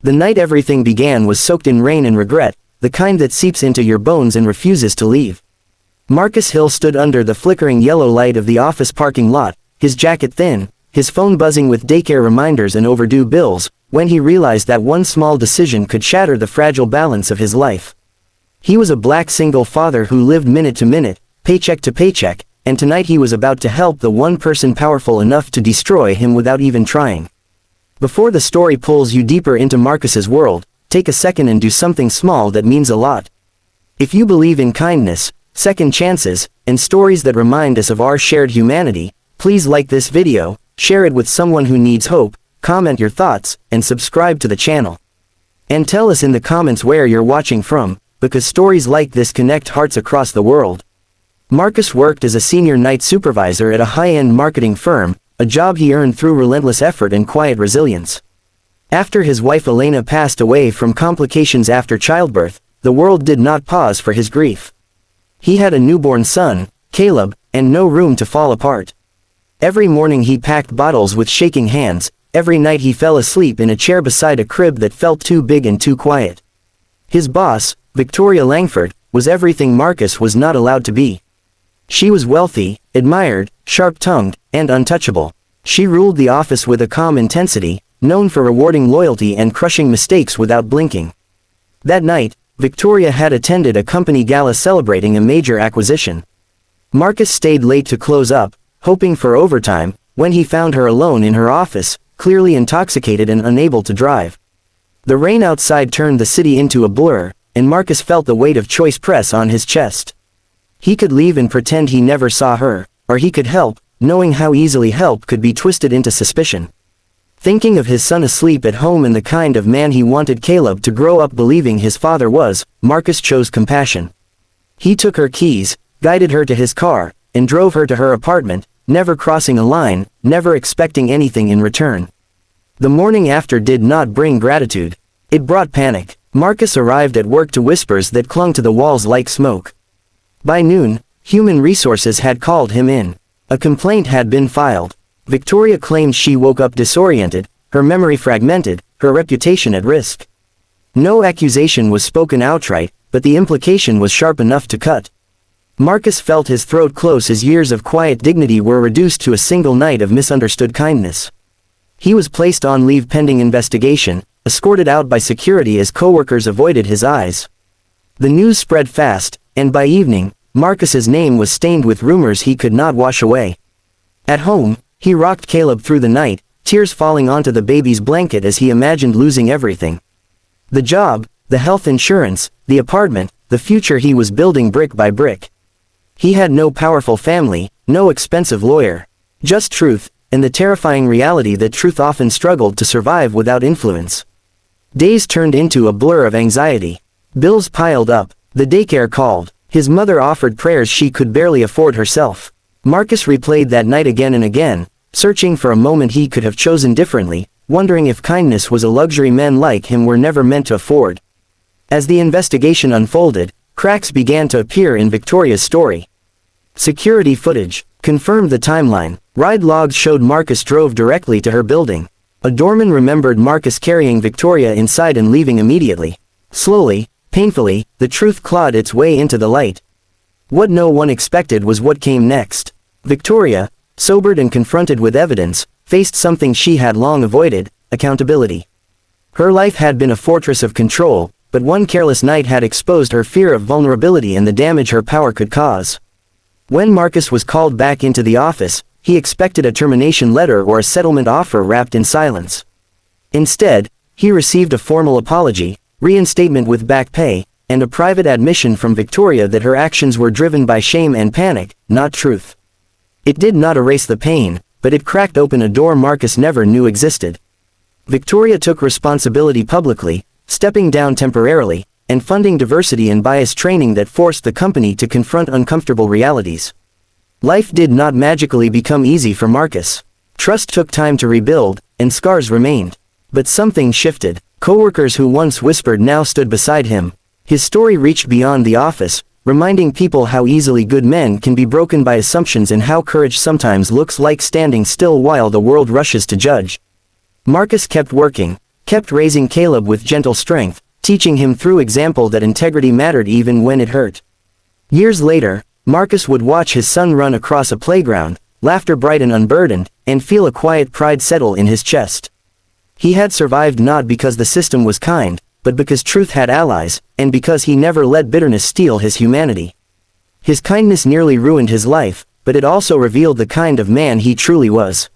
The night everything began was soaked in rain and regret, the kind that seeps into your bones and refuses to leave. Marcus Hill stood under the flickering yellow light of the office parking lot, his jacket thin, his phone buzzing with daycare reminders and overdue bills, when he realized that one small decision could shatter the fragile balance of his life. He was a black single father who lived minute to minute, paycheck to paycheck, and tonight he was about to help the one person powerful enough to destroy him without even trying. Before the story pulls you deeper into Marcus's world, take a second and do something small that means a lot. If you believe in kindness, second chances, and stories that remind us of our shared humanity, please like this video, share it with someone who needs hope, comment your thoughts, and subscribe to the channel. And tell us in the comments where you're watching from, because stories like this connect hearts across the world. Marcus worked as a senior night supervisor at a high-end marketing firm, a job he earned through relentless effort and quiet resilience. After his wife Elena passed away from complications after childbirth, the world did not pause for his grief. He had a newborn son, Caleb, and no room to fall apart. Every morning he packed bottles with shaking hands, every night he fell asleep in a chair beside a crib that felt too big and too quiet. His boss, Victoria Langford, was everything Marcus was not allowed to be. She was wealthy, admired, sharp-tongued, and untouchable. She ruled the office with a calm intensity, known for rewarding loyalty and crushing mistakes without blinking. That night, Victoria had attended a company gala celebrating a major acquisition. Marcus stayed late to close up, hoping for overtime, when he found her alone in her office, clearly intoxicated and unable to drive. The rain outside turned the city into a blur, and Marcus felt the weight of choice press on his chest. He could leave and pretend he never saw her, or he could help, knowing how easily help could be twisted into suspicion. Thinking of his son asleep at home and the kind of man he wanted Caleb to grow up believing his father was, Marcus chose compassion. He took her keys, guided her to his car, and drove her to her apartment, never crossing a line, never expecting anything in return. The morning after did not bring gratitude. It brought panic. Marcus arrived at work to whispers that clung to the walls like smoke. By noon, Human Resources had called him in. A complaint had been filed. Victoria claimed she woke up disoriented, her memory fragmented, her reputation at risk. No accusation was spoken outright, but the implication was sharp enough to cut. Marcus felt his throat close as years of quiet dignity were reduced to a single night of misunderstood kindness. He was placed on leave pending investigation, escorted out by security as coworkers avoided his eyes. The news spread fast, and by evening, Marcus's name was stained with rumors he could not wash away. At home, he rocked Caleb through the night, tears falling onto the baby's blanket as he imagined losing everything. The job, the health insurance, the apartment, the future he was building brick by brick. He had no powerful family, no expensive lawyer. Just truth, and the terrifying reality that truth often struggled to survive without influence. Days turned into a blur of anxiety. Bills piled up, the daycare called, his mother offered prayers she could barely afford herself. Marcus replayed that night again and again, searching for a moment he could have chosen differently, wondering if kindness was a luxury men like him were never meant to afford. As the investigation unfolded, cracks began to appear in Victoria's story. Security footage confirmed the timeline. Ride logs showed Marcus drove directly to her building. A doorman remembered Marcus carrying Victoria inside and leaving immediately. Slowly, painfully, the truth clawed its way into the light. What no one expected was what came next. Victoria, sobered and confronted with evidence, faced something she had long avoided: accountability. Her life had been a fortress of control, but one careless night had exposed her fear of vulnerability and the damage her power could cause. When Marcus was called back into the office, he expected a termination letter or a settlement offer wrapped in silence. Instead, he received a formal apology, reinstatement with back pay, and a private admission from Victoria that her actions were driven by shame and panic, not truth. It did not erase the pain, but it cracked open a door Marcus never knew existed. Victoria took responsibility publicly, stepping down temporarily, and funding diversity and bias training that forced the company to confront uncomfortable realities. Life did not magically become easy for Marcus. Trust took time to rebuild, and scars remained. But something shifted. Coworkers who once whispered now stood beside him. His story reached beyond the office, reminding people how easily good men can be broken by assumptions and how courage sometimes looks like standing still while the world rushes to judge. Marcus kept working, kept raising Caleb with gentle strength, teaching him through example that integrity mattered even when it hurt. Years later, Marcus would watch his son run across a playground, laughter bright and unburdened, and feel a quiet pride settle in his chest. He had survived not because the system was kind, but because truth had allies, and because he never let bitterness steal his humanity. His kindness nearly ruined his life, but it also revealed the kind of man he truly was.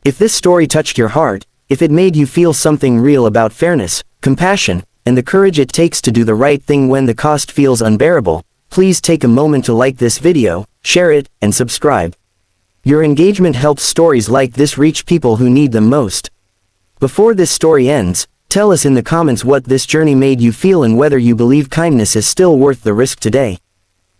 If this story touched your heart, if it made you feel something real about fairness, compassion, and the courage it takes to do the right thing when the cost feels unbearable, please take a moment to like this video, share it, and subscribe. Your engagement helps stories like this reach people who need them most. Before this story ends, tell us in the comments what this journey made you feel and whether you believe kindness is still worth the risk today.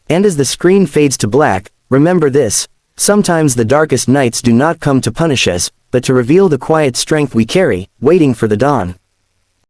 And as the screen fades to black, remember this: sometimes the darkest nights do not come to punish us, but to reveal the quiet strength we carry, waiting for the dawn.